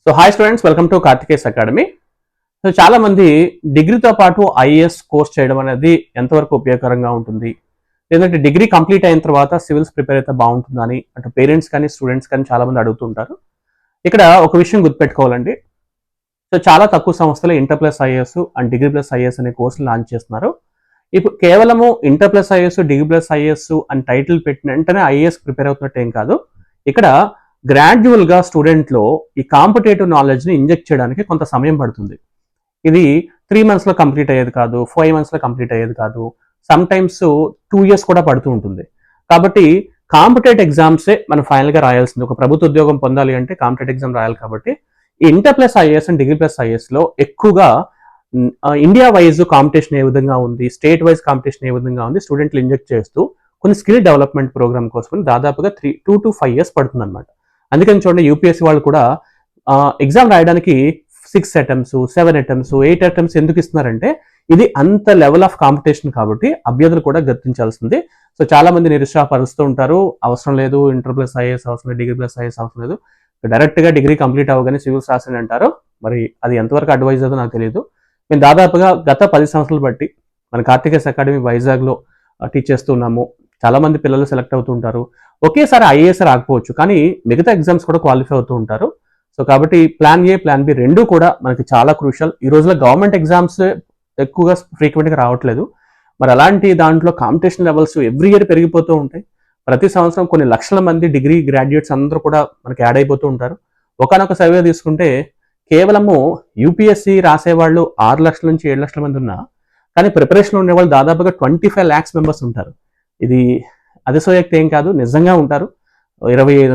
So hi students, welcome to Karthikey's academy. So చాలా మంది డిగ్రీతో పాటు ఐఏఎస్ కోర్స్ చేయడం అనేది ఎంతవరకు ఉపయోగకరంగా ఉంటుంది, లేదంటే డిగ్రీ కంప్లీట్ అయిన తర్వాత సివిల్స్ ప్రిపేర్ అయితే బాగుంటుందని అటు పేరెంట్స్ కానీ స్టూడెంట్స్ కానీ చాలా మంది అడుగుతుంటారు. ఇక్కడ ఒక విషయం గుర్తుపెట్టుకోవాలండి. సో చాలా తక్కువ సంస్థలు inter plus IAS and degree plus IAS అనే కోర్సులు లాంచ్ చేస్తున్నారు. ఇప్పుడు కేవలము inter plus IAS degree plus IAS అని టైటిల్ పెట్టిన వెంటనే ఐఏఎస్ ప్రిపేర్ అవుతున్నట్టు ఏం కాదు. ఇక్కడ గ్రాడ్యువల్ గా స్టూడెంట్ లో ఈ కాంపిటేటివ్ నాలెడ్జ్ ని ఇంజెక్ట్ చేయడానికి కొంత సమయం పడుతుంది. ఇది 3 months లో కంప్లీట్ అయ్యేది కాదు, 5 months లో కంప్లీట్ అయ్యేది కాదు, సమ్ టైమ్స్ 2 years కూడా పడుతూ ఉంటుంది. కాబట్టి కాంపిటేటివ్ ఎగ్జామ్సే మనం ఫైనల్ గా రాయాల్సింది. ఒక ప్రభుత్వ ఉద్యోగం పొందాలి అంటే కాంపిటేటివ్ ఎగ్జామ్ రాయాలి. కాబట్టి ఈ inter plus IAS and degree plus IAS లో ఎక్కువగా ఇండియా వైజ్ కాంపిటీషన్ ఏ విధంగా ఉంది, స్టేట్ వైజ్ కాంపిటీషన్ ఏ విధంగా ఉంది, స్టూడెంట్లు ఇంజెక్ట్ చేస్తూ కొన్ని స్కిల్ డెవలప్మెంట్ ప్రోగ్రామ్ కోసం దాదాపుగా 2 to 5 years పడుతుంది అనమాట. అందుకని చూడండి, యూపీఎస్సీ వాళ్ళు కూడా ఎగ్జామ్ రాయడానికి 6 attempts, 7 attempts, 8 attempts ఎందుకు ఇస్తున్నారంటే ఇది అంత లెవెల్ ఆఫ్ కాంపిటీషన్ కాబట్టి అభ్యర్థులు కూడా గుర్తించాల్సింది. సో చాలా మంది నిరుత్సాహపరుస్తూ ఉంటారు, అవసరం లేదు ఇంటర్ ప్లస్ ఐఏఎస్ అవసరం లేదు, డిగ్రీ ప్లస్ ఐఏఎస్ అవసరం లేదు, డైరెక్ట్ గా డిగ్రీ కంప్లీట్ అవ్వగానే సివిల్స్ రాసండి అంటారు. మరి అది ఎంతవరకు అడ్వైజ్ అవుతుందో నాకు తెలియదు. మేము దాదాపుగా గత 10 సంవత్సరాలు బట్టి మన కార్తికేస్ అకాడమీ వైజాగ్ లో టీచ్ చేస్తున్నాము. చాలా మంది పిల్లలు సెలెక్ట్ అవుతూ ఉంటారు. ఒకేసారి ఐఏఎస్ రాకపోవచ్చు, కానీ మిగతా ఎగ్జామ్స్ కూడా క్వాలిఫై అవుతూ ఉంటారు. సో కాబట్టి ప్లాన్ ఏ ప్లాన్ బి రెండు కూడా మనకి చాలా క్రూషియల్. ఈ రోజుల్లో గవర్నమెంట్ ఎగ్జామ్స్ ఎక్కువగా ఫ్రీక్వెంట్ గా రావట్లేదు. మరి అలాంటి దాంట్లో కాంపిటీషన్ లెవెల్స్ ఎవ్రీ ఇయర్ పెరిగిపోతూ ఉంటాయి. ప్రతి సంవత్సరం కొన్ని లక్షల మంది డిగ్రీ గ్రాడ్యుయేట్స్ అందరూ కూడా మనకి యాడ్ అయిపోతూ ఉంటారు. ఒకనొక సర్వే తీసుకుంటే కేవలము యూపీఎస్సీ రాసేవాళ్ళు 6 లక్షల నుంచి 7 లక్షల మంది ఉన్నా, కానీ ప్రిపరేషన్ ఉండేవాళ్ళు దాదాపుగా 25 lakhs మెంబర్స్ ఉంటారు. ఇది అతిశయోక్తి ఏం కాదు, నిజంగా ఉంటారు. 25